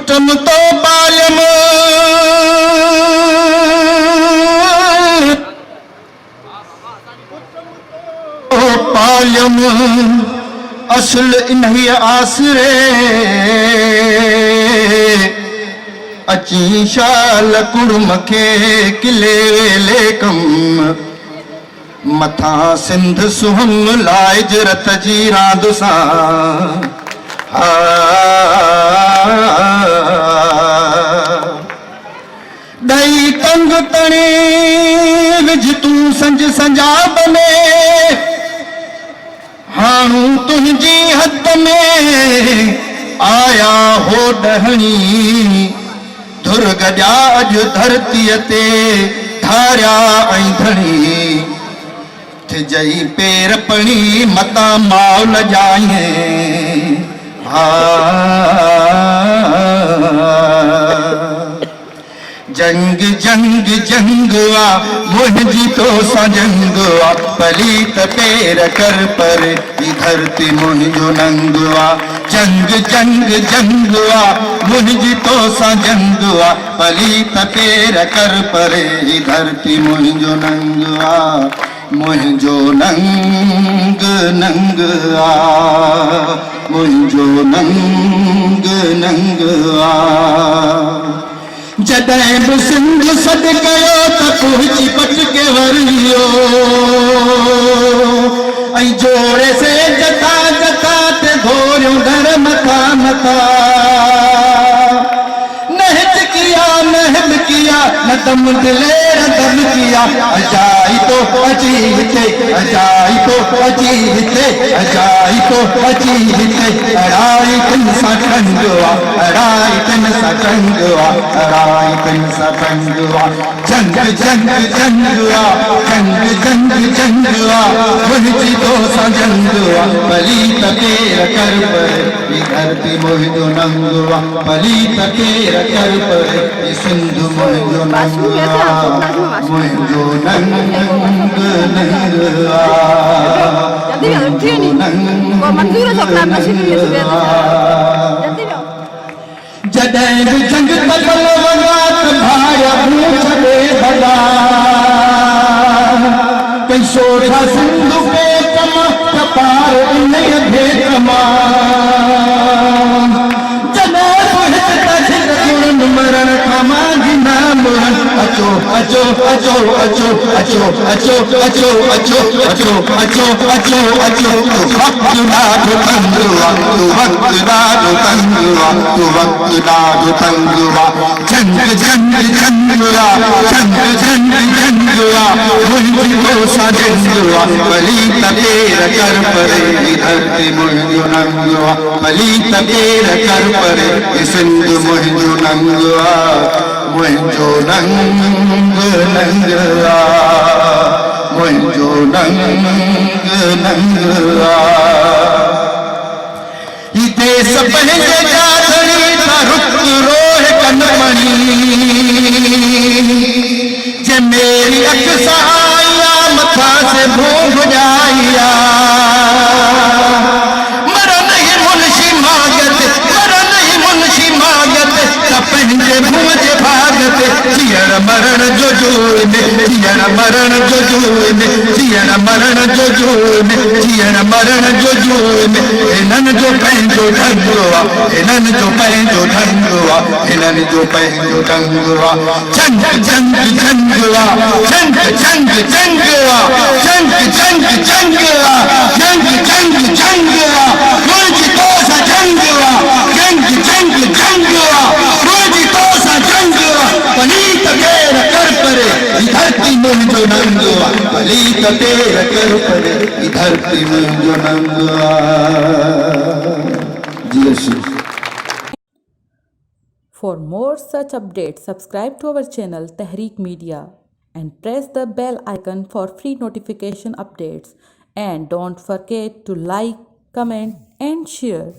कुटुंब तो पालम पालम असल इन्ही आसरे अची शाल कुड़म के किले वेले कम मथा सिंध सुहम लाइज रत जी रांद सां दई तंग तणे विझ तूं संज संजाब में हाणू तुंहिंजी हद में आया हो डहणी धुर गजा अज धरतीअ ते धारिया ऐं धणी थिजई पेर पणी मता माउल जाए जंग जंग जंगवा मुंहिंजी तो सां जंगवा पलीत पेर कर पर ई धरती मुंहिंजो नंगवा जंग जंग जंगवा मुंहिंजी तो सां जंगवा पलीत पेर कर पर ई धरती मुंहिंजो नंगवा मुंहिंजो नंग नंग आ मुंहिंजो नंग नंग आ जॾहिं बि सिंध सॾ कयो त पहुची पट के वरियो ऐं जोड़े से जता जता ते घोरियो घर मथा मथा नहज किया महब किया न दम दिलेर दम किया अजाई तो अजी हिते अजाई तो अजी हिते अजाई तो अजी हिते अड़ाई तिन सां टंगवा अड़ाई तिन सां टंगवा अड़ाई तिन सां टंगवा जंग जंग जंगवा जंग जंग जंगवा मुंहिंजी तो सां जंगवा पलीत पेर कर पर ई धरती मुंहिंजो नंगवा पलीत पेर कर पर ई सिंध मुंहिंजो नंगवा मुंहिंजो नंग नंग आ जॾहिं बि जंग बदल वञा त भाया भूख ॾे भला कई सोठा सिंध पे कम त पार इन भेट मां मरण खां मांगी नाम अचो अचो अचो अचो अचो अचो अचो अचो अचो अचो अचो अचो वक्त ॾाढो तंग आहे तूं वक्त ॾाढो तंग आहे तूं वक्त ॾाढो तंग आहे जंग जंग जंग आहे जंग जंग जंग आहे मुंहिंजी तो सां जंग आहे पलीत पेर कर परे ई धरती मुंहिंजो नंग आहे पलीत पेर कर परे ई सिंध मुंहिंजो नंग मुंहिंजो नंग नंग आ मुंहिंजो नंग नंग आ ही देश पंहिंजे जाधणी था रुक रोह कनमणी जे मेरी अख सां आया मथा से भूख जाइया मर नहीं मुंशी मागत मर नहीं मुंशी मागत पंहिंजे मुंह जे भागत जीअण मरण जो जोन जीअण मरण जो जोन जीअण मरण जो जोन जीअण मरण जो जोन हिननि जो पंहिंजो ढंग आहे हिननि जो पंहिंजो ढंग आहे हिननि जो पंहिंजो ढंग आहे जंग जंग जंग आहे जंग जंग जंग आहे जंग जंग जंग आहे जंग जंग जंग आहे मुंहिंजी तो सां जंग आहे जंग जंग जंग आहे मुंहिंजी तो सां जंग आहे पलीत पेर कर परे ई धरती मुंहिंजो नंग आहे पलीत पेर कर परे ई धरती मुंहिंजो नंग आहे जी Shri For more such updates, subscribe to our channel Tehreek Media and press the bell icon for free notification updates. And don't forget to like, comment and share.